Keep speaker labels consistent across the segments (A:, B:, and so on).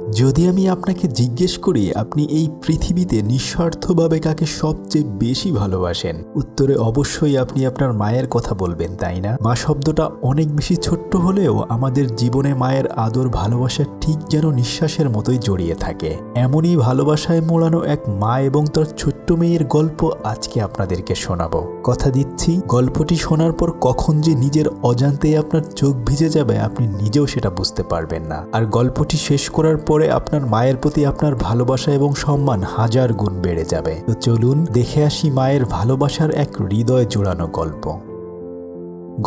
A: যদি আমি আপনাকে জিজ্ঞেস করি আপনি এই পৃথিবীতে নিঃস্বার্থভাবে কাকে সবচেয়ে বেশি ভালোবাসেন, উত্তরে অবশ্যই আপনি আপনার মায়ের কথা বলবেন, তাই না? মা শব্দটা অনেক বেশি ছোট্ট হলেও আমাদের জীবনে মায়ের আদর ভালোবাসা ঠিক যেন নিঃশ্বাসের মতোই জড়িয়ে থাকে। এমনই ভালোবাসায় মোড়ানো এক মা এবং তার ছোট্ট মেয়ের গল্প আজকে আপনাদেরকে শোনাবো। কথা দিচ্ছি, গল্পটি শোনার পর কখন যে নিজের অজান্তেই আপনার চোখ ভিজে যাবে আপনি নিজেও সেটা বুঝতে পারবেন না। আর গল্পটি শেষ করার পরে আপনার মায়ের প্রতি আপনার ভালোবাসা এবং সম্মান 1000 গুণ বেড়ে যাবে। তো চলুন দেখে আসি মায়ের ভালোবাসার এক হৃদয় জোড়ানো গল্প।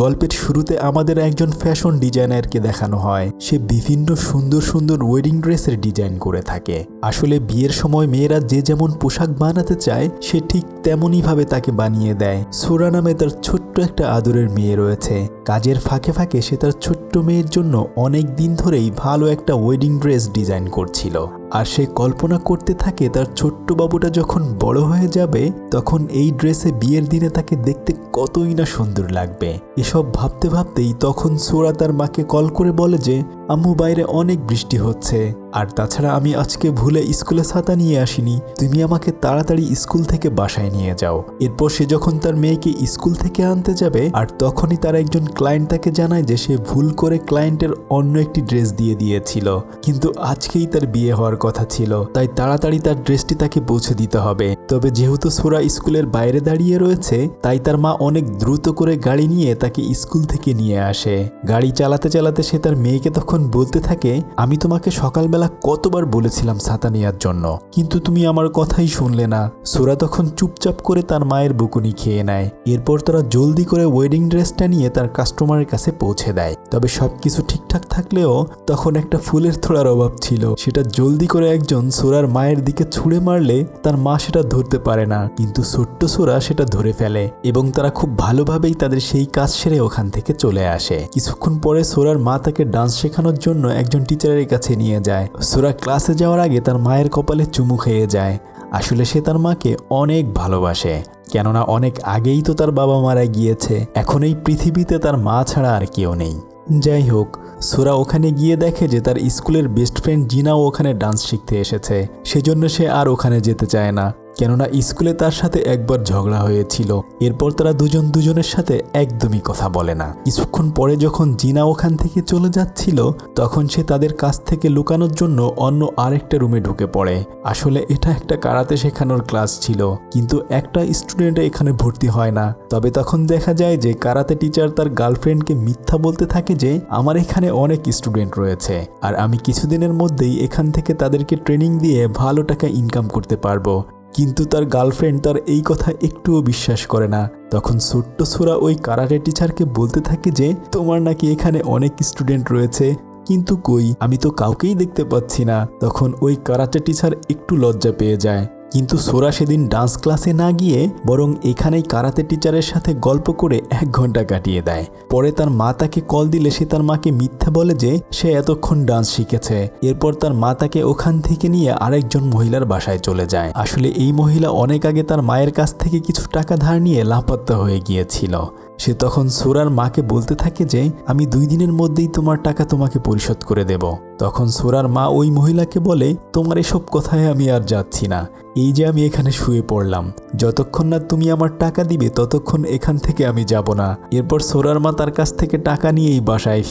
A: গল্পের শুরুতে আমাদের একজন ফ্যাশন ডিজাইনারকে দেখানো হয়। সে বিভিন্ন সুন্দর সুন্দর ওয়েডিং ড্রেসের ডিজাইন করে থাকে। আসলে বিয়ের সময় মেয়েরা যে যেমন পোশাক বানাতে চায় সে ঠিক তেমনই ভাবে তাকে বানিয়ে দেয়। সোরা নামে তার ছোট্ট একটা আদরের মেয়ে রয়েছে। কাজের ফাঁকে ফাঁকে সে তার ছোট্ট মেয়ের জন্য অনেক দিন ধরেই ভালো একটা ওয়েডিং ড্রেস ডিজাইন করছিল। আর সে কল্পনা করতে থাকে তার ছোট্ট বাবুটা যখন বড় হয়ে যাবে তখন এই ড্রেসে বিয়ের দিনে তাকে দেখতে কতই না সুন্দর লাগবে। এসব ভাবতে ভাবতেই তখন সোরা তার মাকে কল করে বলে যে আম্মু, বাইরে অনেক বৃষ্টি হচ্ছে, আর তাছাড়া আমি আজকে ভুলে স্কুলে ছাতা নিয়ে আসিনি, তুমি আমাকে তাড়াতাড়ি স্কুল থেকে বাসায় নিয়ে যাও। এরপর সে যখন তার মেয়েকে স্কুল থেকে আনতে যাবে আর তখনই তার একজন ক্লায়েন্ট তাকে জানায় যে সে ভুল করে ক্লায়েন্টের অন্য একটি ড্রেস দিয়ে দিয়েছিল, কিন্তু আজকেই তার বিয়ে হওয়ার কথা ছিল, তাই তাড়াতাড়ি তার ড্রেসটি তাকে পৌঁছে দিতে হবে। তবে যেহেতু সোরা স্কুলের বাইরে দাঁড়িয়ে রয়েছে তাই তার মা অনেক দ্রুত করে গাড়ি নিয়ে তাকে স্কুল থেকে নিয়ে আসে। গাড়ি চালাতে চালাতে সে তার মেয়েকে তখন বলতে থাকে, আমি তোমাকে সকালবেলা কতবার বলেছিলাম ছাতা নেওয়ার জন্য, কিন্তু তুমি আমার কথাই শুনলে না। সোরা তখন চুপচাপ করে তার মায়ের বকুনি খেয়ে নেয়। এরপর তারা জলদি করে ওয়েডিং ড্রেসটা নিয়ে তার কাস্টমারের কাছে পৌঁছে দেয়। তবে সবকিছু ঠিকঠাক থাকলেও তখন একটা ফুলের থোড়ার অভাব ছিল। সেটা জলদি করে একজন সোরার মায়ের দিকে ছুঁড়ে মারলে তার মা সেটা ধরতে পারে না, কিন্তু ছোট্ট সোরা সেটা ধরে ফেলে এবং তারা খুব ভালোভাবেই তাদের সেই কাজ সেরে ওখান থেকে চলে আসে। কিছুক্ষণ পরে সোরার মা তাকে ডান্স শেখানোর জন্য একজন টিচারের কাছে নিয়ে যায়। সোরা ক্লাসে যাওয়ার আগে তার মায়ের কপালে চুমু খেয়ে যায়। আসলে সে তার মাকে অনেক ভালোবাসে, কেননা অনেক আগেই তো তার বাবা মারা গিয়েছে। এখন এই পৃথিবীতে তার মা ছাড়া আর কেউ নেই। যাই হোক, সোরা ওখানে গিয়ে দেখে যে তার স্কুলের বেস্ট ফ্রেন্ড জিনাও ওখানে ডান্স শিখতে এসেছে। সেজন্য সে আর ওখানে যেতে চায় না, কেননা স্কুলে তার সাথে একবার ঝগড়া হয়েছিল। এরপর তারা দুজন দুজনের সাথে একদমই কথা বলে না। কিছুক্ষণ পরে যখন জিনা ওখান থেকে চলে যাচ্ছিল তখন সে তাদের কাছ থেকে লুকানোর জন্য অন্য আরেকটা রুমে ঢুকে পড়ে। আসলে এটা একটা কারাতে শেখানোর ক্লাস ছিল, কিন্তু একটা স্টুডেন্ট এখানে ভর্তি হয় না। তবে তখন দেখা যায় যে কারাতে টিচার তার গার্লফ্রেন্ডকে মিথ্যা বলতে থাকে যে আমার এখানে অনেক স্টুডেন্ট রয়েছে আর আমি কিছুদিনের মধ্যেই এখান থেকে তাদেরকে ট্রেনিং দিয়ে ভালো টাকা ইনকাম করতে পারবো। কিন্তু তার গার্লফ্রেন্ড তার এই কথা একটুও বিশ্বাস করে না। তখন ছোট্ট সোরা ওই কারাটে টিচারকে বলতে থাকে যে তোমার নাকি এখানে অনেক স্টুডেন্ট রয়েছে, কিন্তু কই, আমি তো কাউকেই দেখতে পাচ্ছি না। তখন ওই কারাটে টিচার একটু লজ্জা পেয়ে যায়, কিন্তু সোরা সেদিন ডান্স ক্লাসে না গিয়ে বরং এখানেই কারাতে টিচারের সাথে গল্প করে 1 ঘন্টা কাটিয়ে দেয়। পরে তার মা তাকে কল দিলে সে তার মাকে মিথ্যে বলে যে সে এতক্ষণ ডান্স শিখেছে। এরপর তার মা তাকে ওখান থেকে নিয়ে আরেকজন মহিলার বাসায় চলে যায়। আসলে এই মহিলা অনেক আগে তার মায়ের কাছ থেকে কিছু টাকা ধার নিয়ে লাপাত্তা হয়ে গিয়েছিল। সে তখন সোরার মাকে বলতে থাকে যে আমি 2 দিনের মধ্যেই তোমার টাকা তোমাকে পরিশোধ করে দেব। তখন সোরার মা ওই মহিলাকে বলে তোমার এসব কথায় আমি আর যাচ্ছি না, এই যে আমি এখানে শুয়ে পড়লাম, যতক্ষণ না তুমি আমার টাকা দিবে ততক্ষণ এখান থেকে আমি যাব না। এরপর সোরার মা তার কাছ থেকে টাকা নিয়েই বাসায়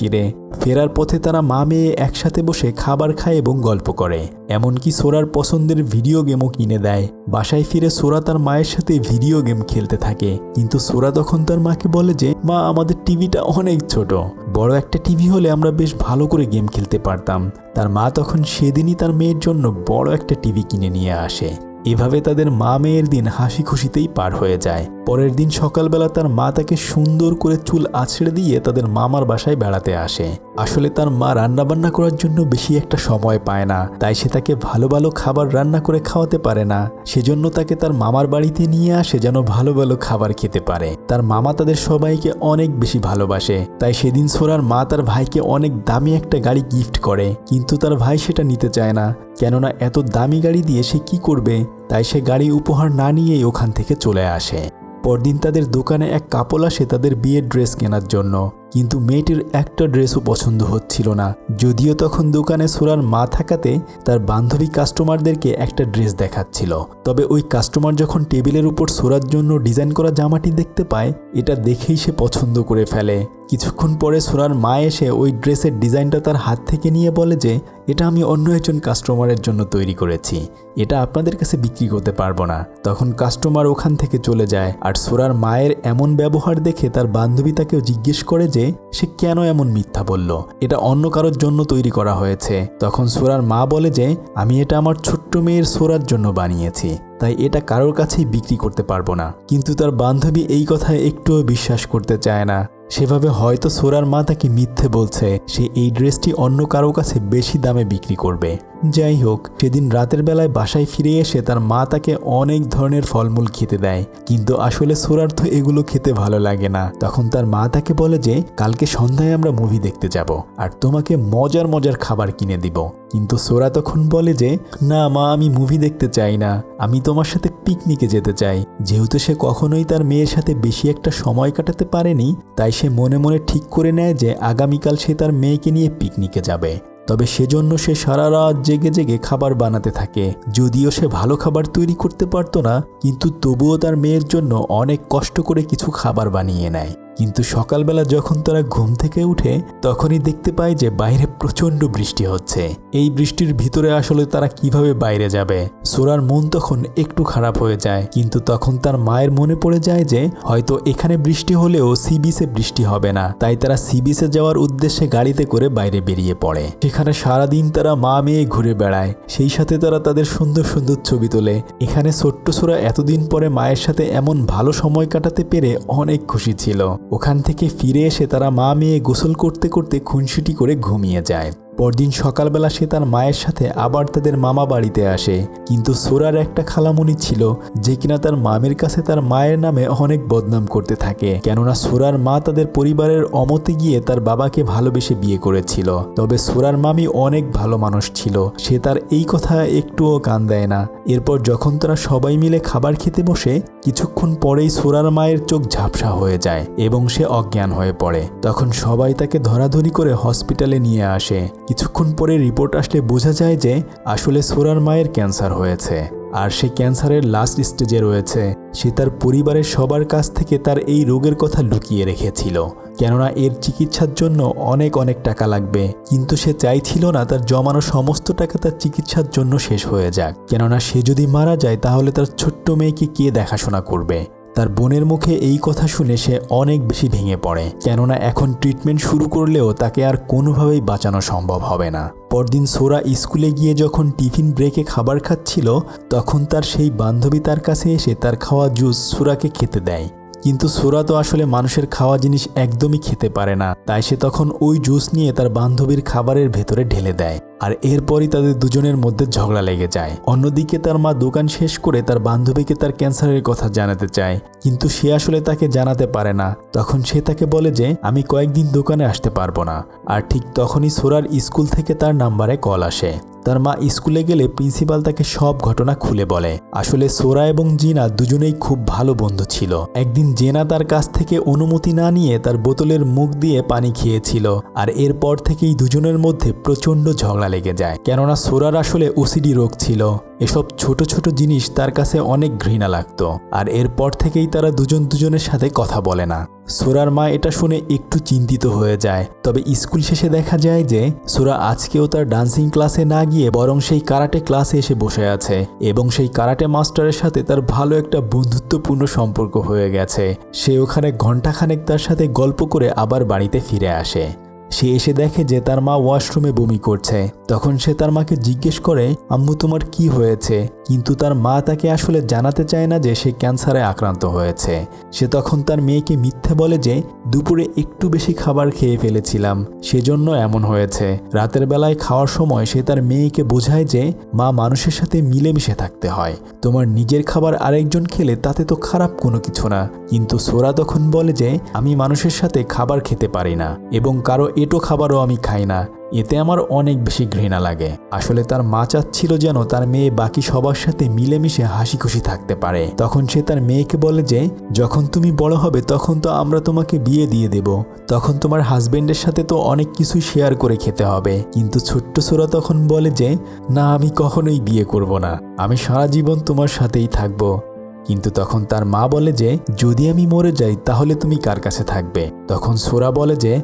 A: ফেরার পথে তারা মা মেয়ে একসাথে বসে খাবার খায় এবং গল্প করে। এমনকি সোরার পছন্দের ভিডিও গেমও কিনে দেয়। বাসায় ফিরে সোরা তার মায়ের সাথে ভিডিও গেম খেলতে থাকে, কিন্তু সোরা তখন তার মাকে বলে যে মা, আমাদের টিভিটা অনেক ছোট, বড় একটা টিভি হলে আমরা বেশ ভালো করে গেম খেলতে পারতাম। তার মা তখন সেদিনই তার মেয়ের জন্য বড় একটা টিভি কিনে নিয়ে আসে। এভাবে তাদের মা মেয়ের দিন হাসি খুশিতেই পার হয়ে যায়। পরের দিন সকালবেলা তার মা তাকে সুন্দর করে চুল আঁচড়ে দিয়ে তাদের মামার বাসায় বেড়াতে আসে। আসলে তার মা রান্নাবান্না করার জন্য বেশি একটা সময় পায় না, তাই সে তাকে ভালো ভালো খাবার রান্না করে খাওয়াতে পারে না। সেজন্য তাকে তার মামার বাড়িতে নিয়ে আসে যেন ভালো ভালো খাবার খেতে পারে। তার মামা তাদের সবাইকে অনেক বেশি ভালোবাসে, তাই সেদিন সোরার মা তার ভাইকে অনেক দামি একটা গাড়ি গিফট করে, কিন্তু তার ভাই সেটা নিতে চায় না, কেননা এত দামি গাড়ি দিয়ে সে কি করবে। তাই সে গাড়ি উপহার না নিয়েই ওখান থেকে চলে আসে। পরদিন তাদের দোকানে এক কাপল আসে তাদের বিয়ের ড্রেস কেনার জন্য। কিন্তু মেয়েটির একটা ড্রেসও পছন্দ হচ্ছিল না। যদিও তখন দোকানে সোরার মা থাকাতে তার বান্ধবী কাস্টমারদেরকে একটা ড্রেস দেখাচ্ছিল। তবে ওই কাস্টমার যখন টেবিলের উপর সোরার জন্য ডিজাইন করা জামাটি দেখতে পায়, এটা দেখেই সে পছন্দ করে ফেলে। কিছুক্ষণ পরে সোরার মা এসে ওই ড্রেসের ডিজাইনটা তার হাত থেকে নিয়ে বলে যে এটা আমি অন্য একজন কাস্টমারের জন্য তৈরি করেছি, এটা আপনাদের কাছে বিক্রি করতে পারবো না। তখন কাস্টমার ওখান থেকে চলে যায়। আর সোরার মায়ের এমন ব্যবহার দেখে তার বান্ধবী তাকেও জিজ্ঞেস করে যে সে কেন এমন মিথ্যা বলল, এটা অন্য কারোর জন্য তৈরি করা হয়েছে। তখন সোরার মা বলে যে আমি এটা আমার ছোট্ট মেয়ের সোরার জন্য বানিয়েছি, তাই এটা কারোর কাছেই বিক্রি করতে পারবো না। কিন্তু তার বান্ধবী এই কথায় একটুও বিশ্বাস করতে চায় না। সেভাবে হয়তো সোরার মা তাকে মিথ্যে বলছে, সে এই ড্রেসটি অন্য কারো কাছে বেশি দামে বিক্রি করবে। যাই হোক, সেদিন রাতের বেলায় বাসায় ফিরে এসে তার মা তাকে অনেক ধরনের ফলমূল খেতে দেয়, কিন্তু আসলে সোরার তো এগুলো খেতে ভালো লাগে না। তখন তার মা তাকে বলে যে কালকে সন্ধ্যায় আমরা মুভি দেখতে যাব আর তোমাকে মজার মজার খাবার কিনে দিব। কিন্তু সোরা তখন বলে যে না মা, আমি মুভি দেখতে চাই না, আমি তোমার সাথে পিকনিকে যেতে চাই। যেহেতু সে কখনোই তার মেয়ের সাথে বেশি একটা সময় কাটাতে পারেনি, তাই সে মনে মনে ঠিক করে নেয় যে আগামীকাল সে তার মেয়েকে নিয়ে পিকনিকে যাবে। তবে সেজন্য সে সারা রাত জেগে জেগে খাবার বানাতে থাকে। যদিও সে ভালো খাবার তৈরি করতে পারতো না, কিন্তু তবুও তার মেয়ের জন্য অনেক কষ্ট করে কিছু খাবার বানিয়ে নেয়। কিন্তু সকালবেলা যখন তারা ঘুম থেকে উঠে, তখনই দেখতে পায় যে বাইরে প্রচণ্ড বৃষ্টি হচ্ছে। এই বৃষ্টির ভিতরে আসলে তারা কিভাবে বাইরে যাবে? সোরার মন তখন একটু খারাপ হয়ে যায়। কিন্তু তখন তার মায়ের মনে পড়ে যায় যে হয়তো এখানে বৃষ্টি হলেও সি বিচে বৃষ্টি হবে না, তাই তারা সি বিচে যাওয়ার উদ্দেশ্যে গাড়িতে করে বাইরে বেরিয়ে পড়ে। সেখানে সারাদিন তারা মা মেয়ে ঘুরে বেড়ায়, সেই সাথে তারা তাদের সুন্দর সুন্দর ছবি তোলে। এখানে ছোট্ট সোরা এতদিন পরে মায়ের সাথে এমন ভালো সময় কাটাতে পেরে অনেক খুশি ছিল। ওখান থেকে ফিরে এসে তারা মা মেয়ে গোসল করতে করতে খুনসুটি করে ঘুমিয়ে যায়। পরদিন সকালবেলা সে তার মায়ের সাথে আবার তাদের মামা বাড়িতে আসে। কিন্তু সোরার একটা খালামণি ছিল যে কিনা তার মামের কাছে তার মায়ের নামে অনেক বদনাম করতে থাকে, কেননা সোরার মা তাদের পরিবারের অমতে গিয়ে তার বাবাকে ভালোবেসে বিয়ে করেছিল। তবে সোরার মামি অনেক ভালো মানুষ ছিল, সে তার এই কথা একটুও কান দেয় না। এরপর যখন তারা সবাই মিলে খাবার খেতে বসে, কিছুক্ষণ পরেই সোরার মায়ের চোখ ঝাপসা হয়ে যায় এবং সে অজ্ঞান হয়ে পড়ে। তখন সবাই তাকে ধরাধরি করে হসপিটালে নিয়ে আসে। কিছুক্ষণ পরে রিপোর্ট আসলে বোঝা যায় যে আসলে সোরার মায়ের ক্যান্সার হয়েছে, আর সে ক্যান্সারের লাস্ট স্টেজে রয়েছে। সে তার পরিবারের সবার কাছ থেকে তার এই রোগের কথা লুকিয়ে রেখেছিল, কেননা এর চিকিৎসার জন্য অনেক অনেক টাকা লাগবে। কিন্তু সে চাইছিল না তার জমানো সমস্ত টাকা তার চিকিৎসার জন্য শেষ হয়ে যাক, কেননা সে যদি মারা যায় তাহলে তার ছোট্ট মেয়েকে কে দেখাশোনা করবে। তার বোনের মুখে এই কথা শুনে সে অনেক বেশি ভেঙে পড়ে, কেননা এখন ট্রিটমেন্ট শুরু করলেও তাকে আর কোনোভাবেই বাঁচানো সম্ভব হবে না। পরদিন সোরা স্কুলে গিয়ে যখন টিফিন ব্রেকে খাবার খাচ্ছিল, তখন তার সেই বান্ধবী তার কাছে এসে তার খাওয়া জুস সোরাকে খেতে দেয়। কিন্তু সোরা তো আসলে মানুষের খাওয়া জিনিস একদমই খেতে পারে না, তাই সে তখন ওই জুস নিয়ে তার বান্ধবীর খাবারের ভেতরে ঢেলে দেয়। আর এরপরই তাদের দুজনের মধ্যে ঝগড়া লেগে যায়। অন্যদিকে তার মা দোকান শেষ করে তার বান্ধবীকে তার ক্যান্সারের কথা জানাতে চায়, কিন্তু সে আসলে তাকে জানাতে পারে না। তখন সে তাকে বলে যে আমি কয়েকদিন দোকানে আসতে পারবো না। আর ঠিক তখনই সোরার স্কুল থেকে তার নাম্বারে কল আসে। তার মা স্কুলে গেলে প্রিন্সিপাল তাকে সব ঘটনা খুলে বলে। আসলে সোরা এবং জিনা দুজনেই খুব ভালো বন্ধু ছিল। একদিন জেনা তার কাছ থেকে অনুমতি না নিয়ে তার বোতলের মুখ দিয়ে পানি খেয়েছিল, আর এরপর থেকেই দুজনের মধ্যে প্রচণ্ড ঝগড়া লেগে যায়, কেননা সোরার আসলে ওসিডি রোগ ছিল। এসব ছোট ছোট জিনিস তার কাছে অনেক ঘৃণা লাগতো, আর এরপর থেকেই তারা দুজন দুজনের সাথে কথা বলে না। সোরার মা এটা শুনে একটু চিন্তিত হয়ে যায়। তবে স্কুল শেষে দেখা যায় যে সোরা আজকেও তার ডান্সিং ক্লাসে না গিয়ে বরং সেই কারাটে ক্লাসে এসে বসে আছে, এবং সেই কারাটে মাস্টারের সাথে তার ভালো একটা বন্ধুত্বপূর্ণ সম্পর্ক হয়ে গেছে। সে ওখানে ঘন্টাখানেক তার সাথে গল্প করে আবার বাড়িতে ফিরে আসে। সে এসে দেখে যে তার মা ওয়াশরুমে বমি করছে। তখন সে তার মাকে জিজ্ঞেস করে আম্মু তোমার কি হয়েছে, কিন্তু তার মা তাকে আসলে জানাতে চায় না যে সে ক্যান্সারে আক্রান্ত হয়েছে। সে তখন তার মেয়েকে মিথ্যে বলে যে দুপুরে একটু বেশি খাবার খেয়ে ফেলেছিলাম, সেজন্য এমন হয়েছে। রাতের বেলায় খাওয়ার সময় সে তার মেয়েকে বোঝায় যে মা, মানুষের সাথে মিলেমিশে থাকতে হয়, তোমার নিজের খাবার আরেকজন খেলে তাতে তো খারাপ কোনো কিছু না। কিন্তু সোরা তখন বলে যে আমি মানুষের সাথে খাবার খেতে পারি না, এবং কারো এটো খাবারও আমি খাই না, এতে আমার অনেক বেশি ঘৃণা লাগে। আসলে তার মা চাচ্ছিল যেন তার মেয়ে বাকি সবার সাথে মিলেমিশে হাসি খুশি থাকতে পারে। তখন সে তার মেয়েকে বলে যে যখন তুমি বড় হবে তখন তো আমরা তোমাকে বিয়ে দিয়ে দেব, তখন তোমার হাজবেন্ডের সাথে তো অনেক কিছু শেয়ার করে খেতে হবে। কিন্তু ছোট্ট সোরা তখন বলে যে না, আমি কখনোই বিয়ে করব না, আমি সারা জীবন তোমার সাথেই থাকবো। কিন্তু তখন তার মা বলে যে যদি আমি মরে যাই তাহলে তুমি কার কাছে থাকবে? তখন সোরা বলে যে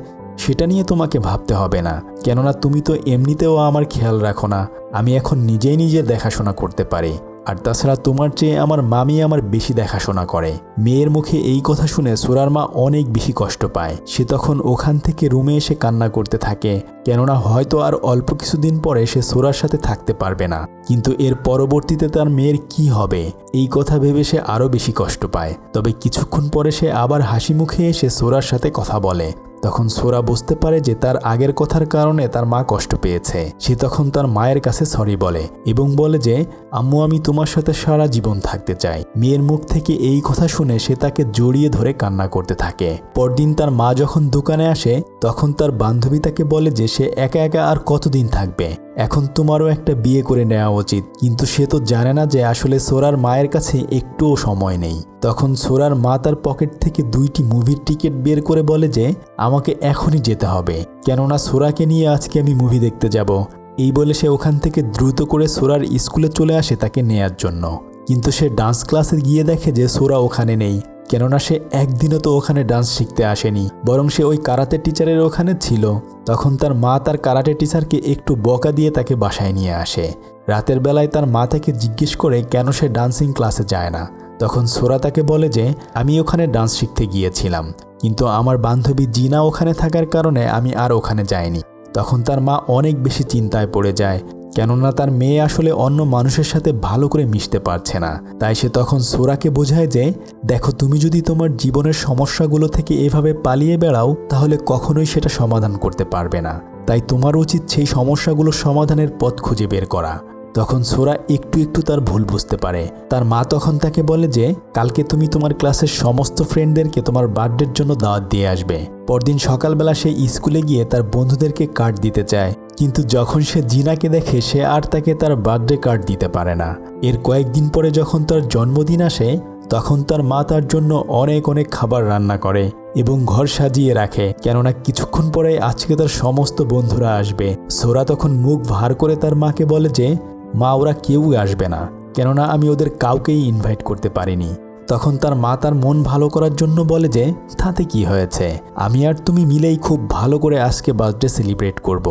A: সেটা নিয়ে তোমাকে ভাবতে হবে না, কেননা তুমি তো এমনিতেও আমার খেয়াল রাখো না, আমি এখন নিজেই নিজের দেখাশোনা করতে পারি। আর তাছাড়া তোমার চেয়ে আমার মামি আমার বেশি দেখাশোনা করে। মেয়ের মুখে এই কথা শুনে সোরার মা অনেক বেশি কষ্ট পায়। সে তখন ওখান থেকে রুমে এসে কান্না করতে থাকে, কেননা হয়তো আর অল্প কিছুদিন পরে সে সোরার সাথে থাকতে পারবে না। কিন্তু এর পরবর্তীতে তার মেয়ের কি হবে এই কথা ভেবে সে আরও বেশি কষ্ট পায়। তবে কিছুক্ষণ পরে সে আবার হাসি মুখে এসে সোরার সাথে কথা বলে। তখন সোরা বুঝতে পারে যে তার আগের কথার কারণে তার মা কষ্ট পেয়েছে। সে তখন তার মায়ের কাছে সরি বলে এবং বলে যে আম্মু, আমি তোমার সাথে সারা জীবন থাকতে চাই। মেয়ের মুখ থেকে এই কথা শুনে সে তাকে জড়িয়ে ধরে কান্না করতে থাকে। পরদিন তার মা যখন দোকানে আসে তখন তার বান্ধবী তাকে বলে যে সে একা একা আর কতদিন থাকবে, এখন তোমারও একটা বিয়ে করে নেওয়া উচিত। কিন্তু সে তো জানে না যে আসলে সোরার মায়ের কাছে একটুও সময় নেই। তখন সোরার মা তার পকেট থেকে 2টি মুভির টিকিট বের করে বলে যে আমাকে এখনই যেতে হবে, কেননা সোরাকে নিয়ে আজকে আমি মুভি দেখতে যাব। এই বলে সে ওখান থেকে দ্রুত করে সোরার স্কুলে চলে আসে তাকে নেয়ার জন্য। কিন্তু সে ডান্স ক্লাসে গিয়ে দেখে যে সোরা ওখানে নেই, কেননা সে একদিনও তো ওখানে ডান্স শিখতে আসেনি, বরং সে ওই কারাতে টিচারের ওখানে ছিল। তখন তার মা তার কারাটে টিচারকে একটু বকা দিয়ে তাকে বাসায় নিয়ে আসে। রাতের বেলায় তার মা তাকে জিজ্ঞেস করে কেন সে ডান্সিং ক্লাসে যায় না। তখন সোরা তাকে বলে যে আমি ওখানে ডান্স শিখতে গিয়েছিলাম, কিন্তু আমার বান্ধবী জিনা ওখানে থাকার কারণে আমি আর ওখানে যাইনি। তখন তার মা অনেক বেশি চিন্তায় পড়ে যায়, কেননা তার মেয়ে আসলে অন্য মানুষের সাথে ভালো করে মিশতে পারছে না। তাই সে তখন সোরাকে বোঝায় যে দেখো, তুমি যদি তোমার জীবনের সমস্যাগুলো থেকে এভাবে পালিয়ে বেড়াও তাহলে কখনোই সেটা সমাধান করতে পারবে না। তাই তোমার উচিত সেই সমস্যাগুলো সমাধানের পথ খুঁজে বের করা। তখন সোরা একটু একটু তার ভুল বুঝতে পারে। তার মা তখন তাকে বলে যে কালকে তুমি তোমার ক্লাসের সমস্ত ফ্রেন্ডদেরকে তোমার বার্থডের জন্য দাওয়াত দিয়ে আসবে। পরদিন সকালবেলা সে স্কুলে গিয়ে তার বন্ধুদেরকে কার্ড দিতে চায়, কিন্তু যখন সে জিনাকে দেখে সে আর তাকে তার বার্থডে কার্ড দিতে পারে না। এর কয়েকদিন পরে যখন তার জন্মদিন আসে তখন তার মা তার জন্য অনেক অনেক খাবার রান্না করে এবং ঘর সাজিয়ে রাখে, কেননা কিছুক্ষণ পরে আজকে তার সমস্ত বন্ধুরা আসবে। সোরা তখন মুখ ভার করে তার মাকে বলে যে মা, ওরা কেউই আসবে না, কেননা আমি ওদের কাউকেই ইনভাইট করতে পারিনি। তখন তার মা তার মন ভালো করার জন্য বলে যে তাতে কি হয়েছে, আমি আর তুমি মিলেই খুব ভালো করে আজকে বার্থডে সেলিব্রেট করব।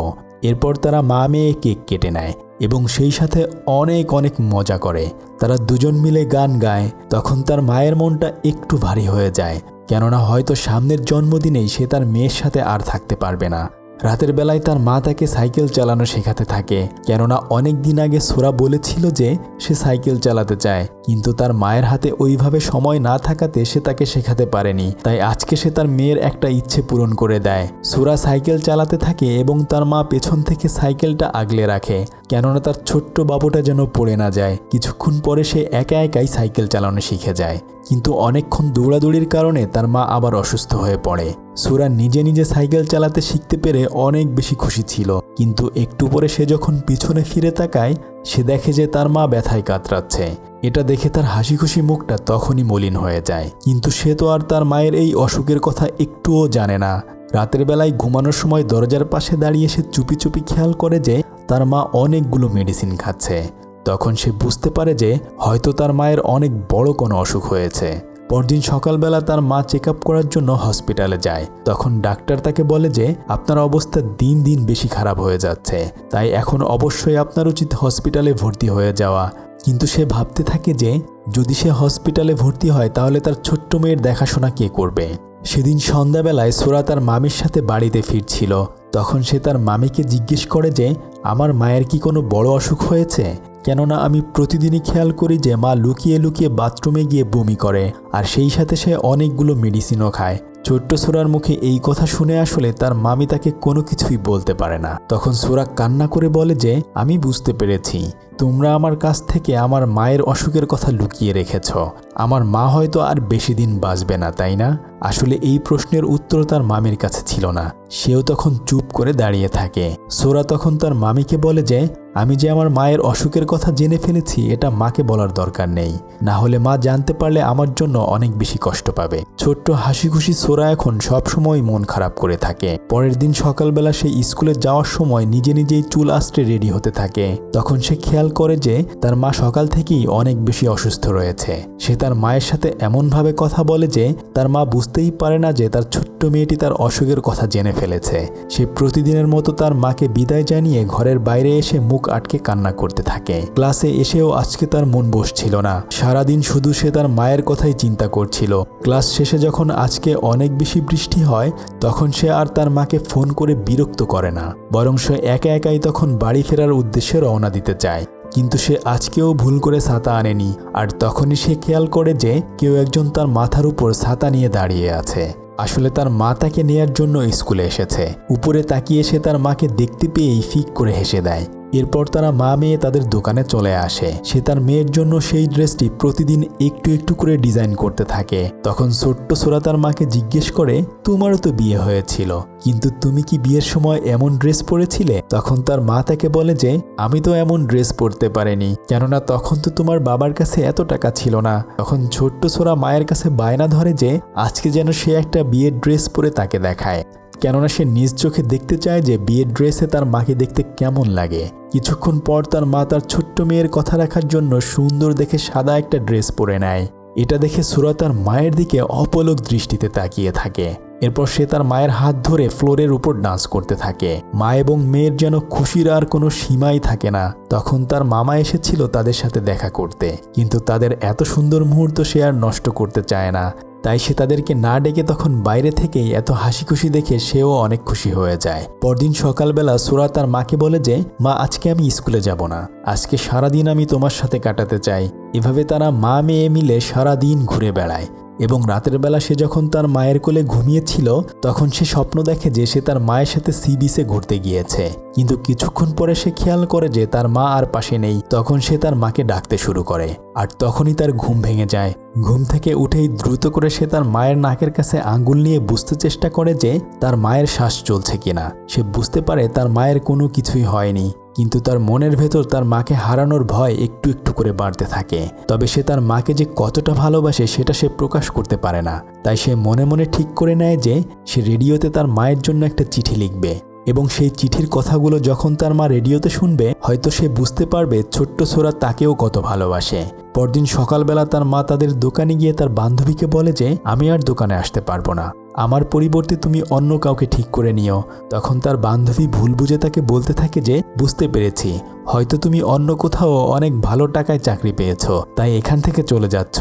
A: এরপর তারা মা মেয়ে কেক কেটে নেয় এবং সেই সাথে অনেক অনেক মজা করে। তারা দুজন মিলে গান গায়। তখন তার মায়ের মনটা একটু ভারী হয়ে যায়, কেননা হয়তো সামনের জন্মদিনেই সে তার মেয়ের সাথে আর থাকতে পারবে না। রাতের বেলায় তার মা তাকে সাইকেল চালানো শেখাতে থাকে, কেননা অনেক দিন আগে সোরা বলেছিল যে সে সাইকেল চালাতে চায়, কিন্তু তার মায়ের হাতে ওইভাবে সময় না থাকাতে সে তাকে শেখাতে পারেনি। তাই আজকে সে তার মেয়ের একটা ইচ্ছে পূরণ করে দেয়। সোরা সাইকেল চালাতে থাকে এবং তার মা পেছন থেকে সাইকেলটা আগলে রাখে, কেননা তার ছোট্ট বাবুটা যেন পড়ে না যায়। কিছুক্ষণ পরে সে একা একাই সাইকেল চালানো শিখে যায়, কিন্তু অনেকক্ষণ দৌড়াদৌড়ির কারণে তার মা আবার অসুস্থ হয়ে পড়ে। সোরা নিজে নিজে সাইকেল চালাতে শিখতে পেরে অনেক বেশি খুশি ছিল, কিন্তু একটু পরে সে যখন পিছনে ফিরে তাকায় সে দেখে যে তার মা ব্যথায় কাতরাচ্ছে। এটা দেখে তার হাসি খুশি মুখটা তখনই মলিন হয়ে যায়, কিন্তু সে তো আর তার মায়ের এই অসুখের কথা একটুও জানে না। রাতের বেলায় ঘুমানোর সময় দরজার পাশে দাঁড়িয়ে সে চুপি চুপি খেয়াল করে যে তার মা অনেকগুলো মেডিসিন খাচ্ছে। তখন সে বুঝতে পারে যে হয়তো তার মায়ের অনেক বড় কোনো অসুখ হয়েছে। পরদিন সকালবেলা তার মা চেক আপ করার জন্য হসপিটালে যায়। তখন ডাক্তার তাকে বলে যে আপনার অবস্থা দিন দিন বেশি খারাপ হয়ে যাচ্ছে, তাই এখন অবশ্যই আপনার উচিত হসপিটালে ভর্তি হয়ে যাওয়া। কিন্তু সে ভাবতে থাকে যে যদি সে হসপিটালে ভর্তি হয় তাহলে তার ছোট্ট মেয়ের দেখাশোনা কে করবে। সেদিন সন্ধ্যাবেলায় সোরা তার মামির সাথে বাড়িতে ফিরছিল। তখন সে তার মামিকে জিজ্ঞেস করে যে আমার মায়ের কি কোনো বড় অসুখ হয়েছে, কেননা আমি প্রতিদিনই খেয়াল করি যে মা লুকিয়ে লুকিয়ে বাথরুমে গিয়ে বমি করে, আর সেই সাথে সে অনেকগুলো মেডিসিনও খায়। ছোট্ট সোরার মুখে এই কথা শুনে আসলে তার মামি তাকে কোনো কিছুই বলতে পারে না। তখন সোরা কান্না করে বলে যে আমি বুঝতে পেরেছি, তোমরা আমার কাছ থেকে আমার মায়ের অসুখের কথা লুকিয়ে রেখেছ। আমার মা হয়তো আর বেশি দিন বাঁচবে না, তাই না? আসলে এই প্রশ্নের উত্তর তার মামির কাছে ছিল না। সেও তখন চুপ করে দাঁড়িয়ে থাকে। সোরা তখন তার মামিকে বলে যে আমি যে আমার মায়ের অসুখের কথা জেনে ফেলেছি এটা মাকে বলার দরকার নেই, না হলে মা জানতে পারলে আমার জন্য অনেক বেশি কষ্ট পাবে। ছোট্ট হাসি খুশি সোরা এখন সবসময় মন খারাপ করে থাকে। পরের দিন সকালবেলা সে স্কুলে যাওয়ার সময় নিজে নিজেই চুল আঁচড়ে রেডি হতে থাকে। তখন সে খেয়াল করে যে তার মা সকাল থেকেই অনেক বেশি অসুস্থ রয়েছে। সে তার মায়ের সাথে এমনভাবে কথা বলে যে তার মা বুঝতেই পারে না যে তার ছোট্ট মেয়েটি তার অসুখের কথা জেনে ফেলেছে। সে প্রতিদিনের মতো তার মাকে বিদায় জানিয়ে ঘরের বাইরে এসে মুখ আটকে কান্না করতে থাকে। ক্লাসে এসেও আজকে তার মন বসছিল না। সারাদিন শুধু সে তার মায়ের কথাই চিন্তা করছিল। ক্লাস শেষে যখন আজকে অনেক বেশি বৃষ্টি হয় তখন সে আর তার মাকে ফোন করে বিরক্ত করে না, বরং সে একা একাই তখন বাড়ি ফেরার উদ্দেশ্যে রওনা দিতে চায়। কিন্তু সে আজকেও ভুল করে ছাতা আনেনি। আর তখনই সে খেয়াল করে যে কেউ একজন তার মাথার উপর ছাতা নিয়ে দাঁড়িয়ে আছে। আসলে তার মা তাকে নেয়ার জন্য স্কুলে এসেছে। উপরে তাকিয়ে সে তার মাকে দেখতে পেয়েই ফিক করে হেসে দেয়। এরপর তারা মা মেয়ে তাদের দোকানে চলে আসে। সে তার মেয়ের জন্য সেই ড্রেসটি প্রতিদিন একটু একটু করে ডিজাইন করতে থাকে। তখন ছোট্ট সোরা তার মাকে জিজ্ঞেস করে তোমারও তো বিয়ে হয়েছিল, কিন্তু তুমি কি বিয়ের সময় এমন ড্রেস পরেছিলে? তখন তার মা তাকে বলে যে আমি তো এমন ড্রেস পরতে পারিনি, কেননা তখন তো তোমার বাবার কাছে এত টাকা ছিল না। তখন ছোট্ট সোরা মায়ের কাছে বায়না ধরে যে আজকে যেন সে একটা বিয়ের ড্রেস পরে তাকে দেখায়, কেননা সে নিজ চোখে দেখতে চায় যে বিয়ের ড্রেসে তার মাকে দেখতে কেমন লাগে। কিছুক্ষণ পর তার মা তার ছোট্ট মেয়ের কথা রাখার জন্য সুন্দর দেখে সাদা একটা ড্রেস পরে নেয়। এটা দেখে সোরা তার মায়ের দিকে অপলক দৃষ্টিতে তাকিয়ে থাকে। এরপর সে তার মায়ের হাত ধরে ফ্লোরের উপর ডান্স করতে থাকে। মা এবং মেয়ের যেন খুশির আর কোনো সীমাই থাকে না। তখন তার মামা এসেছিল তাদের সাথে দেখা করতে, কিন্তু তাদের এত সুন্দর মুহূর্ত সে আর নষ্ট করতে চায় না। তাই সে তাদেরকে না ডেকে তখন বাইরে থেকেই এত হাসি খুশি দেখে সেও অনেক খুশি হয়ে যায়। পরদিন সকালবেলা সোরা তার মাকে বলে যে মা আজকে আমি স্কুলে যাব না, আজকে সারাদিন আমি তোমার সাথে কাটাতে চাই। এভাবে তারা মা মেয়ে মিলে সারাদিন ঘুরে বেড়ায়। এবং রাতের বেলা সে যখন তার মায়ের কোলে ঘুমিয়েছিল তখন সে স্বপ্ন দেখে যে সে তার মায়ের সাথে সি বিচে ঘুরতে গিয়েছে। কিন্তু কিছুক্ষণ পরে সে খেয়াল করে যে তার মা আর পাশে নেই। তখন সে তার মাকে ডাকতে শুরু করে, আর তখনই তার ঘুম ভেঙে যায়। ঘুম থেকে উঠেই দ্রুত করে সে তার মায়ের নাকের কাছে আঙ্গুল নিয়ে বুঝতে চেষ্টা করে যে তার মায়ের শ্বাস চলছে কিনা। সে বুঝতে পারে তার মায়ের কোনো কিছুই হয়নি, কিন্তু তার মনের ভেতর তার মাকে হারানোর ভয় একটু একটু করে বাড়তে থাকে। তবে সে তার মাকে যে কতটা ভালোবাসে সেটা সে প্রকাশ করতে পারে না। তাই সে মনে মনে ঠিক করে নেয় যে সে রেডিওতে তার মায়ের জন্য একটা চিঠি লিখবে, এবং সেই চিঠির কথাগুলো যখন তার মা রেডিওতে শুনবে হয়তো সে বুঝতে পারবে ছোট্ট সোরা তাকেও কত ভালোবাসে। পরদিন সকালবেলা তার মা তাদের দোকানে গিয়ে তার বান্ধবীকে বলে যে আমি আর দোকানে আসতে পারবো না, আমার পরিবর্তে তুমি অন্য কাউকে ঠিক করে নিও। তখন তার বান্ধবী ভুল বুঝে তাকে বলতে থাকে যে বুঝতে পেরেছি, হয়তো তুমি অন্য কোথাও অনেক ভালো টাকায় চাকরি পেয়েছো, তাই এখান থেকে চলে যাচ্ছ।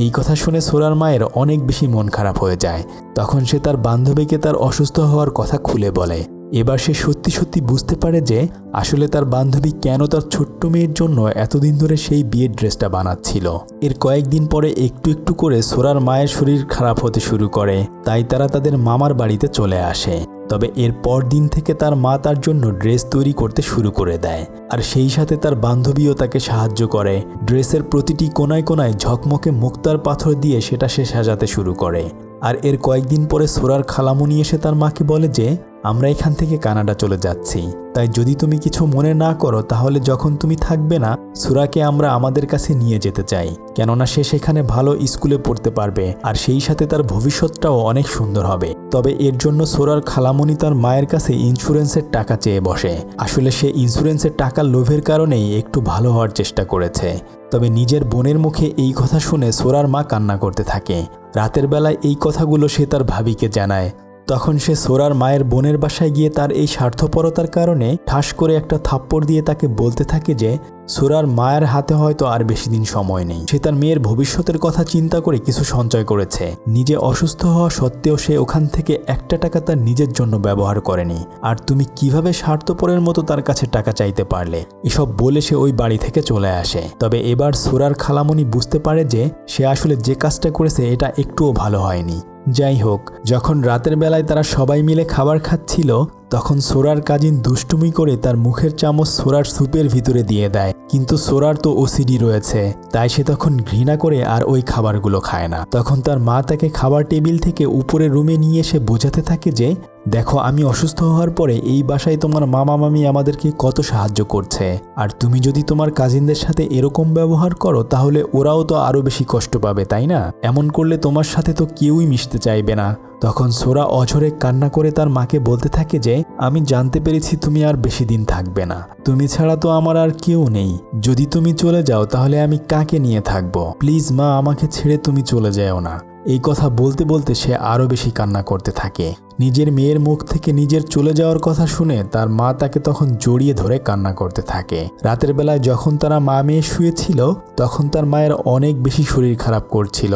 A: এই কথা শুনে সোরার মায়ের অনেক বেশি মন খারাপ হয়ে যায়। তখন সে তার বান্ধবীকে তার অসুস্থ হওয়ার কথা খুলে বলে। এবার সে সত্যি সত্যি বুঝতে পারে যে আসলে তার বান্ধবী কেন তার ছোট্ট মেয়ের জন্য এতদিন ধরে সেই বিয়ের ড্রেসটা বানাচ্ছিল। এর কয়েকদিন পরে একটু একটু করে সোরার মায়ের শরীর খারাপ হতে শুরু করে, তাই তারা তাদের মামার বাড়িতে চলে আসে। তবে এর পর দিন থেকে তার মা তার জন্য ড্রেস তৈরি করতে শুরু করে দেয়, আর সেই সাথে তার বান্ধবীও তাকে সাহায্য করে। ড্রেসের প্রতিটি কোনায় কোনায় ঝকমকে মুক্তার পাথর দিয়ে সেটা সে সাজাতে শুরু করে। আর এর কয়েকদিন পরে সোরার খালামণি এসে তার মাকে বলে যে আমরা এখান থেকে কানাডা চলে যাচ্ছি, তাই যদি তুমি কিছু মনে না করো তাহলে যখন তুমি থাকবে না সোরাকে আমরা আমাদের কাছে নিয়ে যেতে চাই, কেননা সে সেখানে ভালো স্কুলে পড়তে পারবে আর সেই সাথে তার ভবিষ্যৎটাও অনেক সুন্দর হবে। তবে এর জন্য সোরার খালামণি তার মায়ের কাছে ইন্স্যুরেন্সের টাকা চেয়ে বসে। আসলে সে ইন্স্যুরেন্সের টাকার লোভের কারণেই একটু ভালো হওয়ার চেষ্টা করেছে। তবে নিজের বোনের মুখে এই কথা শুনে সোরার মা কান্না করতে থাকে। রাতের বেলায় এই কথাগুলো সে তার ভাবিকে জানায়। তখন সে সোরার মায়ের বোনের বাসায় গিয়ে তার এই স্বার্থপরতার কারণে ঠাস করে একটা থাপ্পড় দিয়ে তাকে বলতে থাকে যে সোরার মায়ের হাতে হয়তো আর বেশি দিন সময় নেই। সে তার মেয়ের ভবিষ্যতের কথা চিন্তা করে কিছু সঞ্চয় করেছে। নিজে অসুস্থ হওয়া সত্ত্বেও সে ওখান থেকে একটা টাকা তার নিজের জন্য ব্যবহার করেনি। আর তুমি কিভাবে স্বার্থপরের মতো তার কাছে টাকা চাইতে পারলে? এসব বলে সে ওই বাড়ি থেকে চলে আসে। তবে এবার সোরার খালামণি বুঝতে পারে যে সে আসলে যে কাজটা করেছে এটা একটুও ভালো হয়নি। যাই হোক, যখন রাতের বেলায় তারা সবাই মিলে খাবার খাচ্ছিল তখন সোরার কাজিন দুষ্টুমি করে তার মুখের চামচ সোরার স্যুপের ভিতরে দিয়ে দেয়, কিন্তু সোরার তো ওসিডি রয়েছে, তাই সে তখন ঘৃণা করে আর ওই খাবারগুলো খায় না। তখন তার মা তাকে খাবার টেবিল থেকে উপরের রুমে নিয়ে এসে বোঝাতে থাকে যে দেখো, আমি অসুস্থ হওয়ার পরে এই বাসায় তোমার মামা মামি আমাদেরকে কত সাহায্য করছে, আর তুমি যদি তোমার কাজিনদের সাথে এরকম ব্যবহার করো তাহলে ওরাও তো আরও বেশি কষ্ট পাবে, তাই না? এমন করলে তোমার সাথে তো কেউই মিশতে চাইবে না। তখন সোরা অঝরে কান্না করে তার মাকে বলতে থাকে যে আমি জানতে পেরেছি তুমি আর বেশি দিন থাকবে না, তুমি ছাড়া তো আমার আর কেউ নেই, যদি তুমি চলে যাও তাহলে আমি কাকে নিয়ে থাকবো? প্লিজ মা, আমাকে ছেড়ে তুমি চলে যাও না। এই কথা বলতে বলতে সে আরও বেশি কান্না করতে থাকে। নিজের মেয়ের মুখ থেকে নিজের চলে যাওয়ার কথা শুনে তার মা তাকে তখন জড়িয়ে ধরে কান্না করতে থাকে। রাতের বেলায় যখন তারা মা মেয়ে শুয়েছিল তখন তার মায়ের অনেক বেশি শরীর খারাপ করছিল।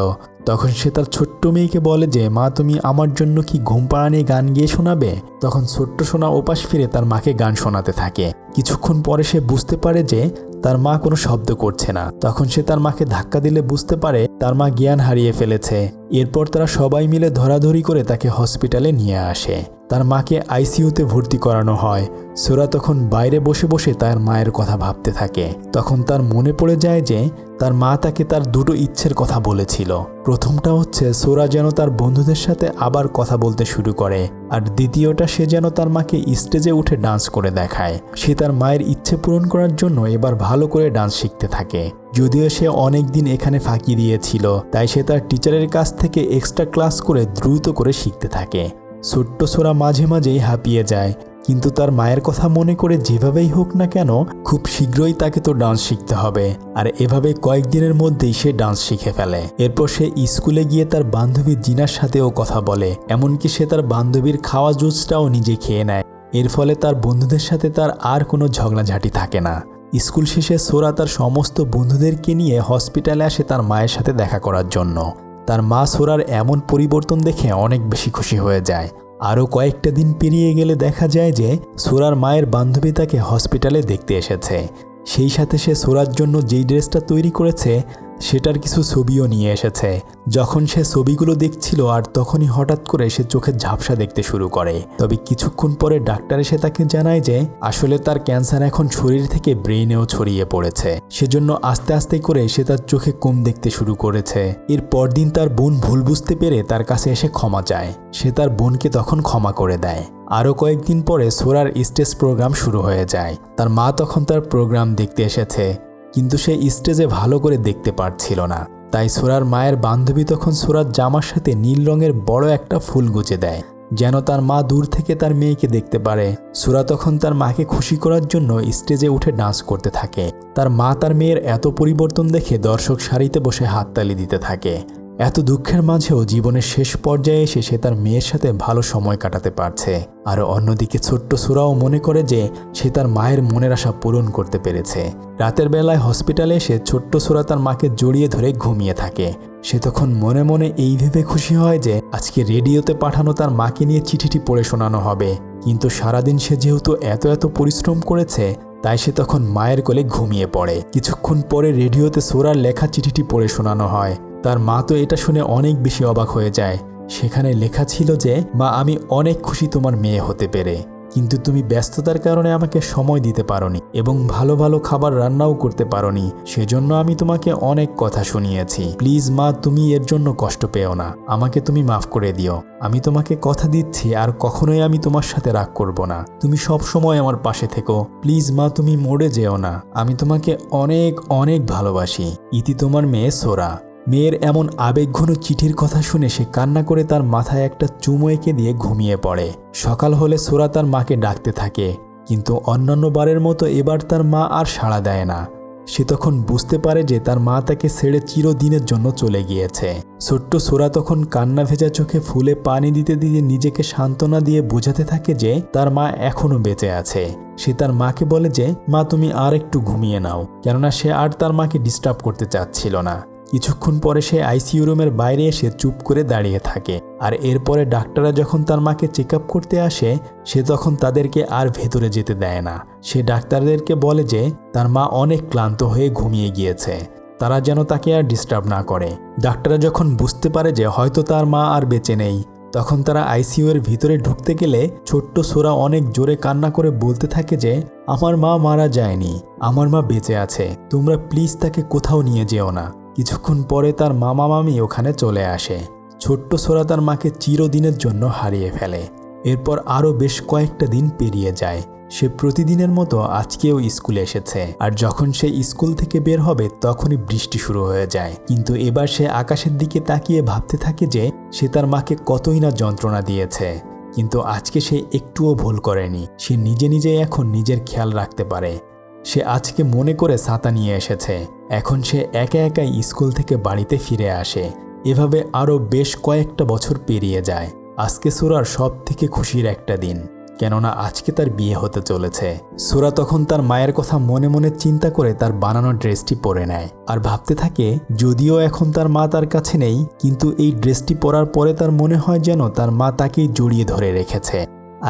A: তখন সে তার ছোট্ট মেয়েকে বলে যে মা, তুমি আমার জন্য কি ঘুম পাড়ানি গান গিয়ে শোনাবে? তখন ছোট্ট সোনা ওপাশ ফিরে তার মাকে গান শোনাতে থাকে। কিছুক্ষণ পরে সে বুঝতে পারে যে তার মা কোনো শব্দ করছে না। তখন সে তার মাকে ধাক্কা দিলে বুঝতে পারে তার মা জ্ঞান হারিয়ে ফেলেছে। এরপর তারা সবাই মিলে ধরাধরি করে তাকে হসপিটালে নিয়ে আসে। তার মাকে আইসিইউতে ভর্তি করানো হয়। সোরা তখন বাইরে বসে বসে তার মায়ের কথা ভাবতে থাকে। তখন তার মনে পড়ে যায় যে তার মা তাকে তার দুটো ইচ্ছের কথা বলেছিল। প্রথমটা হচ্ছে সোরা যেন তার বন্ধুদের সাথে আবার কথা বলতে শুরু করে, আর দ্বিতীয়টা সে যেন তার মাকে স্টেজে উঠে ডান্স করে দেখায়। সে তার মায়ের ইচ্ছে পূরণ করার জন্য এবার ভালো করে ডান্স শিখতে থাকে। যদিও সে অনেক দিন এখানে ফাঁকি দিয়েছিল, তাই সে তার টিচারের কাছ থেকে এক্সট্রা ক্লাস করে দ্রুত করে শিখতে থাকে। ছোট্ট সোরা মাঝে মাঝেই হাঁপিয়ে যায়, কিন্তু তার মায়ের কথা মনে করে যেভাবেই হোক না কেন খুব শীঘ্রই তাকে তো ডান্স শিখতে হবে। আর এভাবে কয়েকদিনের মধ্যেই সে ডান্স শিখে ফেলে। এরপর সে স্কুলে গিয়ে তার বান্ধবী জিনার সাথেও কথা বলে, এমনকি সে তার বান্ধবীর খাওয়া জুসটাও নিজে খেয়ে নেয়। এর ফলে তার বন্ধুদের সাথে তার আর কোনো ঝগড়াঝাঁটি থাকে না। স্কুল শেষে সোরা তার সমস্ত বন্ধুদেরকে নিয়ে হসপিটালে আসে তার মায়ের সাথে দেখা করার জন্য। তার মা সোরার এমন পরিবর্তন দেখে অনেক বেশি খুশি হয়ে যায়। আরও কয়েকটা দিন পেরিয়ে গেলে দেখা যায় যে সোরার মায়ের বান্ধবী তাকে হসপিটালে দেখতে এসেছে। সেই সাথে সে সোরার জন্য যেই ড্রেসটা তৈরি করেছে সেটার কিছু ছবিও নিয়ে এসেছে। যখন সে ছবিগুলো দেখছিল আর তখনই হঠাৎ করে সে চোখের ঝাপসা দেখতে শুরু করে। তবে কিছুক্ষণ পরে ডাক্তার এসে তাকে জানায় যে আসলে তার ক্যান্সার এখন শরীর থেকে ব্রেনেও ছড়িয়ে পড়েছে, সেজন্য আস্তে আস্তে করে সে তার চোখে কম দেখতে শুরু করেছে। এর পরদিন তার বোন ভুল বুঝতে পেরে তার কাছে এসে ক্ষমা চায়। সে তার বোনকে তখন ক্ষমা করে দেয়। আরও কয়েকদিন পরে সোরার স্টেজ প্রোগ্রাম শুরু হয়ে যায়। তার মা তখন তার প্রোগ্রাম দেখতে এসেছে, কিন্তু সে স্টেজে ভালো করে দেখতে পারছিল না। তাই সোরার মায়ের বান্ধবী তখন সোরার জামার সাথে নীল রঙের বড় একটা ফুল গুজে দেয়, যেন তার মা দূর থেকে তার মেয়েকে দেখতে পারে। সোরা তখন তার মাকে খুশি করার জন্য স্টেজে উঠে ডান্স করতে থাকে। তার মা তার মেয়ের এত পরিবর্তন দেখে দর্শক সারিতে বসে হাততালি দিতে থাকে। এত দুঃখের মাঝেও জীবনের শেষ পর্যায়ে এসে সে তার মেয়ের সাথে ভালো সময় কাটাতে পারছে। আর অন্যদিকে ছোট্ট সোরাও মনে করে যে সে তার মায়ের মনের আশা পূরণ করতে পেরেছে। রাতের বেলায় হসপিটালে এসে ছোট্ট সোরা তার মাকে জড়িয়ে ধরে ঘুমিয়ে থাকে। সে তখন মনে মনে এই ভেবে খুশি হয় যে আজকে রেডিওতে পাঠানো তার মাকে নিয়ে চিঠিটি পড়ে শোনানো হবে। কিন্তু সারাদিন সে যেহেতু এত পরিশ্রম করেছে, তাই সে তখন মায়ের কোলে ঘুমিয়ে পড়ে। কিছুক্ষণ পরে রেডিওতে সোরার লেখা চিঠিটি পড়ে শোনানো হয়। তার মা তো এটা শুনে অনেক বেশি অবাক হয়ে যায়। সেখানে লেখা ছিল যে মা, আমি অনেক খুশি তোমার মেয়ে হতে পেরে, কিন্তু তুমি ব্যস্ততার কারণে আমাকে সময় দিতে পারোনি এবং ভালো ভালো খাবার রান্নাও করতে পারোনি, সেজন্য আমি তোমাকে অনেক কথা শুনিয়েছি। প্লিজ মা, তুমি এর জন্য কষ্ট পেও না, আমাকে তুমি মাফ করে দিও। আমি তোমাকে কথা দিচ্ছি আর কখনোই আমি তোমার সাথে রাগ করব না। তুমি সব সময় আমার পাশে থেকো। প্লিজ মা, তুমি মরে যেও না। আমি তোমাকে অনেক অনেক ভালোবাসি। ইতি, তোমার মেয়ে সোরা। মেয়ের এমন আবেগঘন চিঠির কথা শুনে সে কান্না করে তার মাথায় একটা চুমো এঁকে দিয়ে ঘুমিয়ে পড়ে। সকাল হলে সোরা তার মাকে ডাকতে থাকে, কিন্তু অন্যান্য বারের মতো এবার তার মা আর সাড়া দেয় না। সে তখন বুঝতে পারে যে তার মা তাকে ছেড়ে চিরদিনের জন্য চলে গিয়েছে। ছোট্ট সোরা তখন কান্না ভেজা চোখে ফুলে পানি দিতে দিতে নিজেকে সান্ত্বনা দিয়ে বোঝাতে থাকে যে তার মা এখনো বেঁচে আছে। সে তার মাকে বলে যে মা, তুমি আর একটু ঘুমিয়ে নাও, কেননা সে আর তার মাকে ডিস্টার্ব করতে চাচ্ছিল না। কিছুক্ষণ পরে সে আইসিইউ রুমের বাইরে এসে চুপ করে দাঁড়িয়ে থাকে। আর এরপরে ডাক্তাররা যখন তার মাকে চেক আপ করতে আসে, সে তখন তাদেরকে আর ভেতরে যেতে দেয় না। সে ডাক্তারদেরকে বলে যে তার মা অনেক ক্লান্ত হয়ে ঘুমিয়ে গিয়েছে, তারা যেন তাকে আর ডিস্টার্ব না করে। ডাক্তাররা যখন বুঝতে পারে যে হয়তো তার মা আর বেঁচে নেই, তখন তারা আইসিইউ এর ভিতরে ঢুকতে গেলে ছোট্ট সোরা অনেক জোরে কান্না করে বলতে থাকে যে আমার মা মারা যায়নি, আমার মা বেঁচে আছে, তোমরা প্লিজ তাকে কোথাও নিয়ে যেও না। কিছুক্ষণ পরে তার মামা মামি ওখানে চলে আসে। ছোট্ট সোরা তার মাকে চিরদিনের জন্য হারিয়ে ফেলে। এরপর আরও বেশ কয়েকটা দিন পেরিয়ে যায়। সে প্রতিদিনের মতো আজকেও স্কুলে এসেছে, আর যখন সে স্কুল থেকে বের হবে তখনই বৃষ্টি শুরু হয়ে যায়। কিন্তু এবার সে আকাশের দিকে তাকিয়ে ভাবতে থাকে যে সে তার মাকে কতই না যন্ত্রণা দিয়েছে, কিন্তু আজকে সে একটুও ভুল করেনি। সে নিজে নিজেই এখন নিজের খেয়াল রাখতে পারে। সে আজকে মনে করে ছাতা নিয়ে এসেছে। এখন সে একা একাই স্কুল থেকে বাড়িতে ফিরে আসে। এভাবে আরও বেশ কয়েকটা বছর পেরিয়ে যায়। আজকে সোরার সব থেকে খুশির একটা দিন, কেননা আজকে তার বিয়ে হতে চলেছে। সোরা তখন তার মায়ের কথা মনে মনে চিন্তা করে তার বানানো ড্রেসটি পরে নেয় আর ভাবতে থাকে যদিও এখন তার মা তার কাছে নেই, কিন্তু এই ড্রেসটি পরার পরে তার মনে হয় যেন তার মা তাকেই জড়িয়ে ধরে রেখেছে।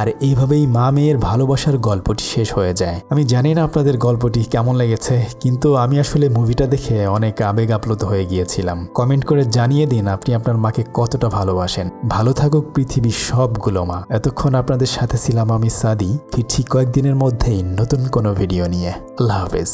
A: আর এইভাবেই মা মেয়ের ভালোবাসার গল্পটি শেষ হয়ে যায়। আমি জানি না আপনাদের গল্পটি কেমন লেগেছে, কিন্তু আমি আসলে মুভিটা দেখে অনেক আবেগ আপ্লুত হয়ে গিয়েছিলাম। কমেন্ট করে জানিয়ে দিন আপনি আপনার মাকে কতটা ভালোবাসেন। ভালো থাকুক পৃথিবীর সবগুলো মা। এতক্ষণ আপনাদের সাথে ছিলাম আমি সাদি। ফিরছি কয়েকদিনের মধ্যেই নতুন কোনো ভিডিও নিয়ে। আল্লাহ হাফেজ।